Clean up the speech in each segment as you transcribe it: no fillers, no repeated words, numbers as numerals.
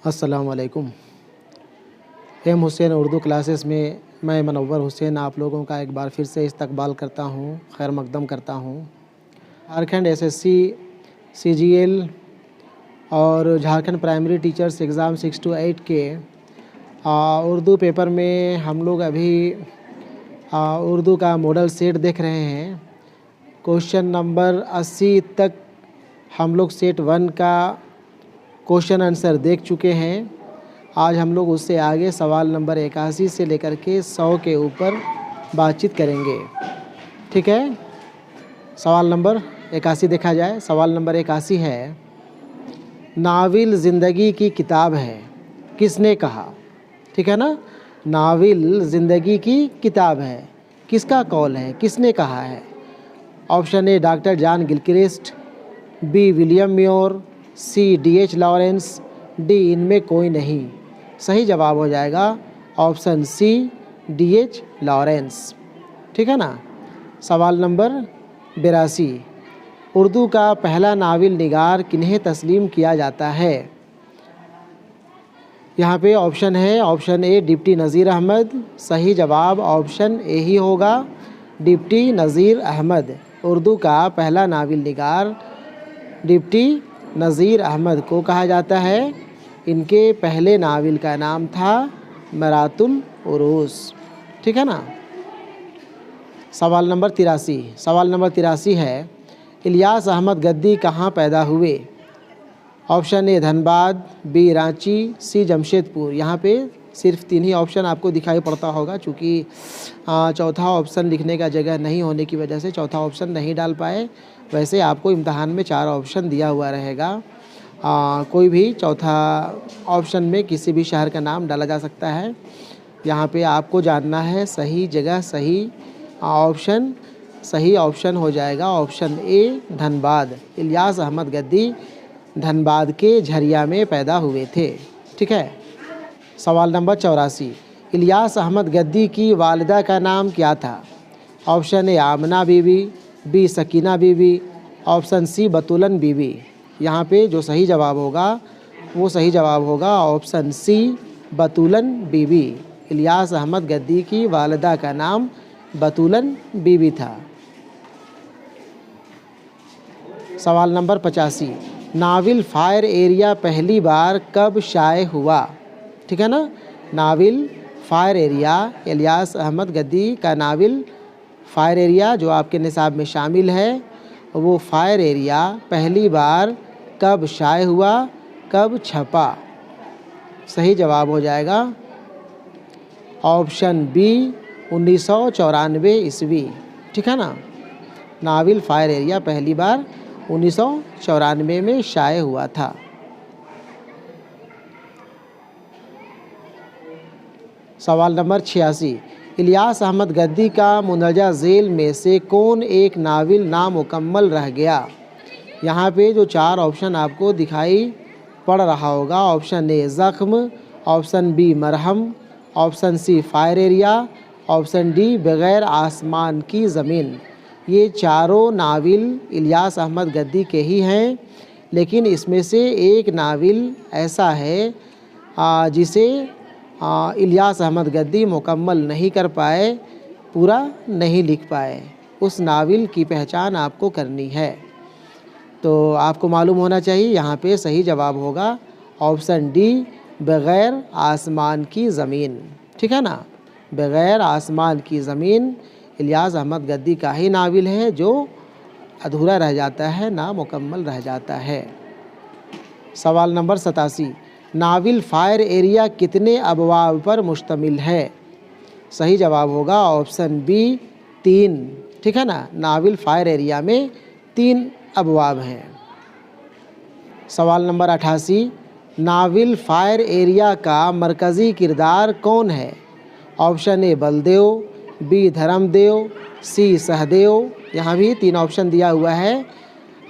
अस्सलाम वालेकुम। M Hussain Urdu classes में मैं मनव्वर हुसैन आप लोगों का एक बार फिर से इस्तकबाल करता हूँ, खैर मकदम करता हूँ। झारखंड एसएससी, सीजीएल और Jharkhand primary teachers exam 6 to 8 के उर्दू पेपर में हम लोग अभी उर्दू का मॉडल सेट देख रहे हैं। क्वेश्चन नंबर 80 तक हम लोग सेट 1 का क्वेश्चन आंसर देख चुके हैं। आज हम लोग उससे आगे सवाल नंबर 81 से लेकर के 100 के ऊपर बातचीत करेंगे, ठीक है। सवाल नंबर 81 देखा जाए। सवाल नंबर 81 है, नाविल ज़िंदगी की किताब है, किसने कहा? ठीक है ना। नाविल ज़िंदगी की किताब है, किसका कौल है, किसने कहा है? Option A doctor John Gilchrist, B William Muir, C D.H. Lawrence, D इनमें कोई नहीं। सही जवाब हो जाएगा ऑप्शन सी D.H. लॉरेंस, ठीक है ना। सवाल नंबर 82, उर्दू का पहला नाविल निगार किन्हें तस्लीम किया जाता है? यहाँ पे ऑप्शन है, ऑप्शन ए डिप्टी नज़ीर अहमद। सही जवाब ऑप्शन ए ही होगा, डिप्टी नज़ीर अहमद। उर्दू का पहला नाविल निगार डिप्टी नज़ीर अहमद को कहा जाता है। इनके पहले नाविल का नाम था मरातुल उरूस, ठीक है ना। सवाल नंबर 83, सवाल नंबर 83 है, इलियास अहमद गद्दी कहाँ पैदा हुए? Option A Dhanbad, B Ranchi, C Jamshedpur. यहाँ पे सिर्फ 3 ही ऑप्शन आपको दिखाई पड़ता होगा, चूँकि चौथा ऑप्शन लिखने का जगह नहीं होने की वजह से चौथा ऑप्शन नहीं डाल पाए। वैसे आपको इम्तहान में 4 ऑप्शन दिया हुआ रहेगा। कोई भी चौथा ऑप्शन में किसी भी शहर का नाम डाला जा सकता है। यहाँ पे आपको जानना है सही जगह, सही ऑप्शन। सही ऑप्शन हो जाएगा ऑप्शन ए धनबाद। इलियास अहमद गद्दी धनबाद के झरिया में पैदा हुए थे, ठीक है। सवाल नंबर 84, इलियास अहमद गद्दी की वालिदा का नाम क्या था? Option A Amna Bibi, B Sakina Bibi, option C Batulan Bibi. यहाँ पे जो सही जवाब होगा वो सही जवाब होगा ऑप्शन सी बतूलन बीबी। इलियास अहमद गद्दी की वालिदा का नाम बतूलन बीबी था। सवाल नंबर 85, नाविल फायर एरिया पहली बार कब शाये हुआ? ठीक है ना। नाविल फायर एरिया, इलियास अहमद गद्दी का नाविल फायर एरिया जो आपके निसाब में शामिल है, वो फायर एरिया पहली बार कब शाये हुआ, कब छपा? सही जवाब हो जाएगा ऑप्शन बी 1994 ईस्वी, ठीक है ना। नाविल फायर एरिया पहली बार 1994 में शाये हुआ था। सवाल नंबर 86, इलियास अहमद गद्दी का मुंदरजा झेल में से कौन एक नाविल नामुकम्मल रह गया? यहाँ पे जो 4 ऑप्शन आपको दिखाई पड़ रहा होगा, option A Zakhm, option B Marham, option C fire area, option D बग़ैर आसमान की ज़मीन। ये चारों नाविल इलियास अहमद गद्दी के ही हैं, लेकिन इसमें से एक नाविल ऐसा है जिसे इलियास अहमद गद्दी मुकम्मल नहीं कर पाए, पूरा नहीं लिख पाए। उस नाविल की पहचान आपको करनी है। तो आपको मालूम होना चाहिए, यहाँ पे सही जवाब होगा ऑप्शन डी बग़ैर आसमान की ज़मीन, ठीक है ना। बग़ैर आसमान की ज़मीन इलियास अहमद गद्दी का ही नाविल है जो अधूरा रह जाता है, नामुकम्मल रह जाता है। सवाल नंबर 87, नाविल फायर एरिया कितने अबवाब पर मुश्तमिल है? सही जवाब होगा ऑप्शन बी 3, ठीक है ना। नाविल फायर एरिया में 3 अबवाब हैं। सवाल नंबर 88, नाविल फायर एरिया का मरकज़ी किरदार कौन है? Option A Baldev, B Dharmdev, C Sahdev. यहाँ भी 3 ऑप्शन दिया हुआ है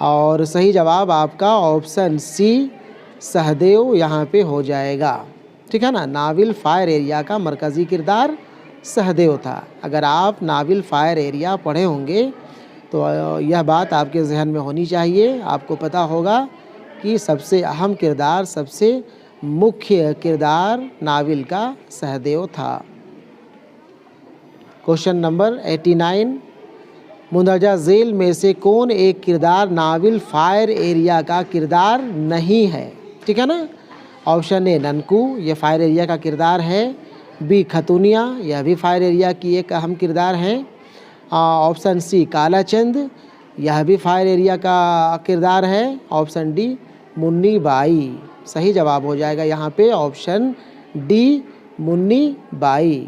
और सही जवाब आपका ऑप्शन सी सहदेव यहाँ पे हो जाएगा, ठीक है ना। नाविल फायर एरिया का मरकज़ी किरदार सहदेव था। अगर आप नाविल फायर एरिया पढ़े होंगे तो यह बात आपके जहन में होनी चाहिए। आपको पता होगा कि सबसे अहम किरदार, सबसे मुख्य किरदार नावल का सहदेव था। क्वेश्चन नंबर 89, मुंदरजा झेल में से कौन एक किरदार नावल फायर एरिया का किरदार नहीं है? ठीक है ना। ऑप्शन ए ननकू, ये फायर एरिया का किरदार है। बी खतूनिया, यह भी फायर एरिया की एक अहम किरदार है। ऑप्शन सी कालाचंद, यह भी फायर एरिया का किरदार है। Option D Munni Bai. सही जवाब हो जाएगा यहाँ पे option D Munni Bai.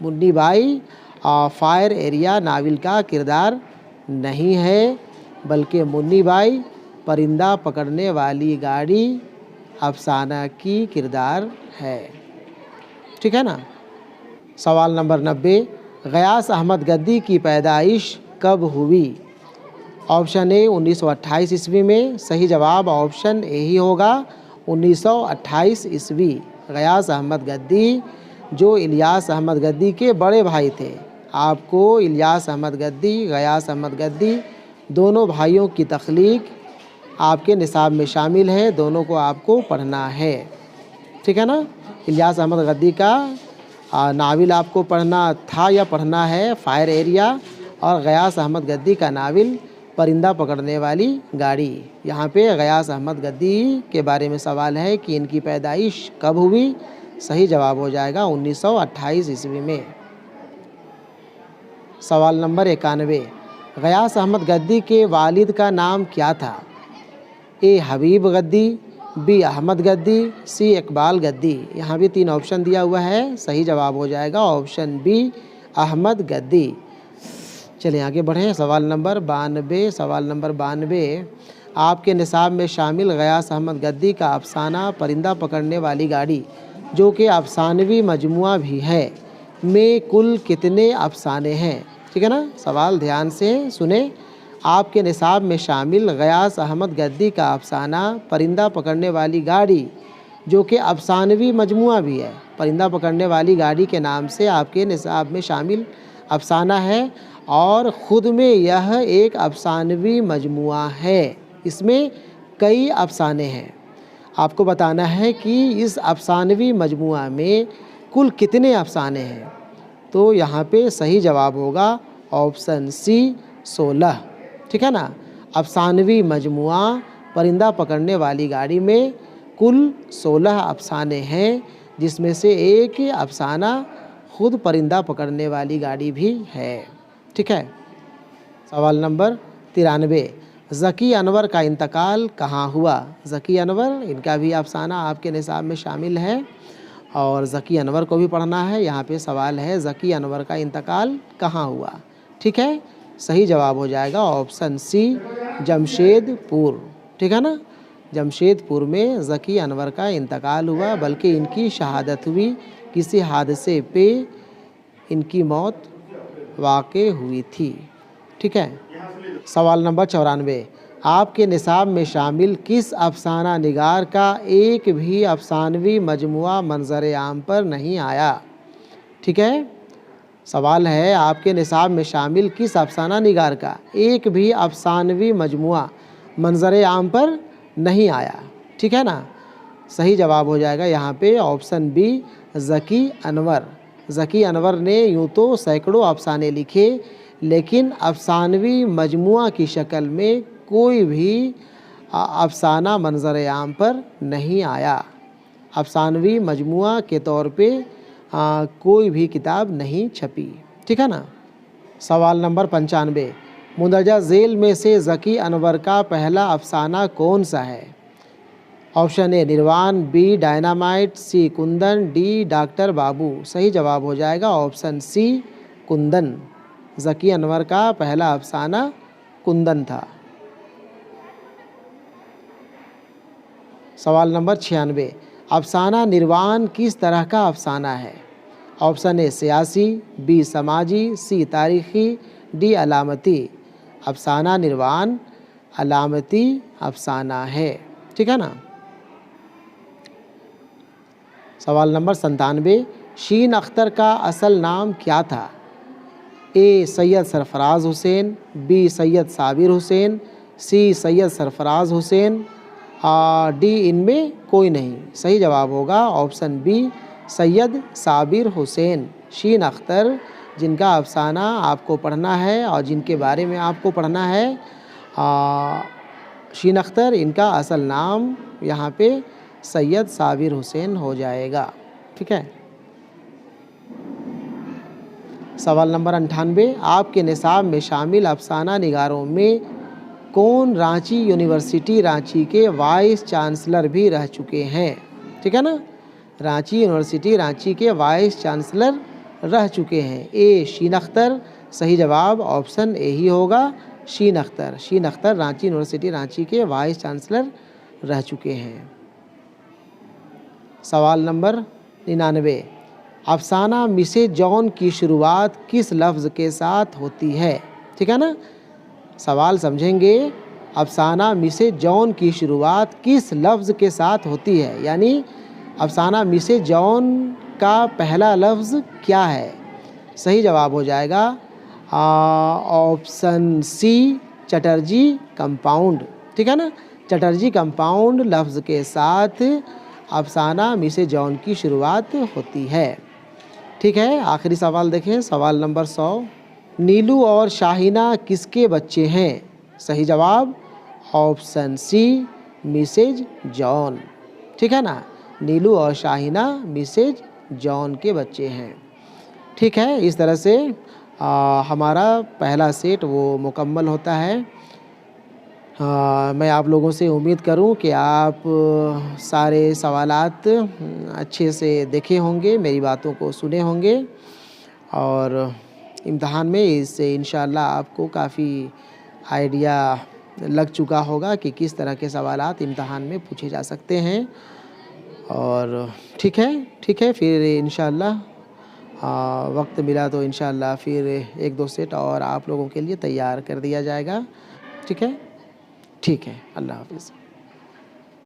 Munni Bai fire area novel का किरदार नहीं है, बल्कि मुन्नी बाई परिंदा पकड़ने वाली गाड़ी अफसाना की किरदार है। ठीक है ना। सवाल नंबर 90, गयास अहमद गद्दी की पैदाइश कब हुई? ऑप्शन ए 1928 ईस्वी में। सही जवाब ऑप्शन ए ही होगा, 1928 ईस्वी। गयास अहमद गद्दी जो इलियास अहमद गद्दी के बड़े भाई थे। आपको इलियास अहमद गद्दी, गयास अहमद गद्दी दोनों भाइयों की तख्लीक आपके निसाब में शामिल है, दोनों को आपको पढ़ना है। ठीक है ना। इलियास अहमद गद्दी का नावल आपको पढ़ना था या पढ़ना है फायर एरिया, और गयास अहमद गद्दी का नावल परिंदा पकड़ने वाली गाड़ी। यहाँ पे गयास अहमद गद्दी के बारे में सवाल है कि इनकी पैदाइश कब हुई। सही जवाब हो जाएगा 1928 ईस्वी में। सवाल नंबर 91, गयास अहमद गद्दी के वालिद का नाम क्या था? ए हबीब गद्दी, बी अहमद गद्दी, सी इकबाल गद्दी। यहाँ भी 3 ऑप्शन दिया हुआ है। सही जवाब हो जाएगा ऑप्शन बी अहमद गद्दी। चलिए आगे बढ़ें। सवाल नंबर 92, सवाल नंबर 92, आपके निसाब में शामिल गयास अहमद गद्दी का अफसाना परिंदा पकड़ने वाली गाड़ी, जो कि अफसानवी मजमुआ भी है, में कुल कितने अफसाने हैं? ठीक है ना। सवाल ध्यान से सुने। आपके निसाब में शामिल गयास अहमद गद्दी का अफसाना परिंदा पकड़ने वाली गाड़ी, जो कि अफसानवी मजमुआ भी है, परिंदा पकड़ने वाली गाड़ी के नाम से आपके निसाब में शामिल अफसाना है, और ख़ुद में यह एक अफसानवी मजमुआ है। इसमें कई अफसाने हैं। आपको बताना है कि इस अफसानवी मजमुआ में कुल कितने अफसाने हैं। तो यहाँ पे सही जवाब होगा ऑप्शन सी 16। ठीक है ना। अफसानवी मजमुआ परिंदा पकड़ने वाली गाड़ी में कुल 16 अफसाने हैं, जिसमें से एक अफसाना खुद परिंदा पकड़ने वाली गाड़ी भी है। ठीक है। सवाल नंबर 93, ज़की अनवर का इंतकाल कहाँ हुआ? ज़की अनवर, इनका भी अफसाना आपके निसाब में शामिल है, और ज़की अनवर को भी पढ़ना है। यहाँ पे सवाल है ज़की अनवर का इंतकाल कहाँ हुआ? ठीक है। सही जवाब हो जाएगा ऑप्शन सी जमशेदपुर। ठीक है ना। जमशेदपुर में ज़की अनवर का इंतकाल हुआ, बल्कि इनकी शहादत हुई, किसी हादसे पे इनकी मौत वाक़े हुई थी। ठीक है। सवाल नंबर 94, आपके निसाब में शामिल किस अफसाना निगार का एक भी अफसानवी मजमुआ मंजर आम पर नहीं आया? ठीक है। सवाल है आपके निसाब में शामिल किस अफसाना निगार का एक भी अफसानवी मजमुआ मंजर आम पर नहीं आया? ठीक है ना। सही जवाब हो जाएगा यहाँ पे ऑप्शन बी ज़की अनवर। ज़की अनवर ने यूँ तो सैकड़ों अफसाने लिखे, लेकिन अफसानवी मजमुआ की शक्ल में कोई भी अफसाना मंजर आम पर नहीं आया। अफसानवी मजमुआ के तौर पे कोई भी किताब नहीं छपी। ठीक है ना। सवाल नंबर 95, मुंदरजा झेल में से ज़की अनवर का पहला अफसाना कौन सा है? ऑप्शन ए निर्वाण, बी डायनामाइट, सी कुंदन, डी डॉक्टर बाबू। सही जवाब हो जाएगा ऑप्शन सी कुंदन। ज़की अनवर का पहला अफसाना कुंदन था। सवाल नंबर 96, अफसाना निर्वाण किस तरह का अफसाना है? ऑप्शन ए सियासी, बी समाजी, सी तारीख़ी, डी अलामती। अफसाना निर्वाण अलामती अफसाना है। ठीक है ना। सवाल नंबर 97, शीन अख्तर का असल नाम क्या था? ए सैयद सरफराज हुसैन, बी सैयद साबिर हुसैन, सी सैयद सरफराज हुसैन, डी इनमें कोई नहीं। सही जवाब होगा ऑप्शन बी सैयद साबिर हुसैन शीन अख्तर, जिनका अफसाना आपको पढ़ना है और जिनके बारे में आपको पढ़ना है। शीन अख्तर, इनका असल नाम यहाँ पे सैयद साबिर हुसैन हो जाएगा। ठीक है। सवाल नंबर 98, आपके निसाब में शामिल अफसाना निगारों में कौन रांची यूनिवर्सिटी रांची के वाइस चांसलर भी रह चुके हैं? ठीक है ना, रांची यूनिवर्सिटी रांची के वाइस चांसलर रह चुके हैं। ए शीन अख्तर, सही जवाब ऑप्शन ए ही होगा शीन अख्तर। शीन अख्तर रांची यूनिवर्सिटी रांची के वाइस चांसलर रह चुके हैं। सवाल नंबर 99, अफसाना मिसेज जॉन की शुरुआत किस लफ्ज़ के साथ होती है? ठीक है ना, सवाल समझेंगे। अफसाना मिसेज जॉन की शुरुआत किस लफ्ज़ के साथ होती है, यानी अफसाना मिसेज जॉन का पहला लफ्ज़ क्या है? सही जवाब हो जाएगा ऑप्शन सी चटर्जी कंपाउंड। ठीक है ना, चटर्जी कंपाउंड लफ्ज़ के साथ अफसाना मिसेज जॉन की शुरुआत होती है। ठीक है, आखिरी सवाल देखें, सवाल नंबर 100, नीलू और शाहीना किसके बच्चे हैं? सही जवाब ऑप्शन सी मिसेज जॉन। ठीक है ना, नीलू और शाहीना मिसेज जॉन के बच्चे हैं। ठीक है, इस तरह से हमारा पहला सेट वो मुकम्मल होता है। मैं आप लोगों से उम्मीद करूं कि आप सारे सवालात अच्छे से देखे होंगे, मेरी बातों को सुने होंगे और इम्तहान में इससे इंशाअल्लाह आपको काफ़ी आइडिया लग चुका होगा कि किस तरह के सवालात इम्तहान में पूछे जा सकते हैं। और ठीक है, फिर इंशाअल्लाह वक्त मिला तो इंशाअल्लाह फिर 1-2 सेट और आप लोगों के लिए तैयार कर दिया जाएगा। ठीक है, अल्लाह हाफ़िज़।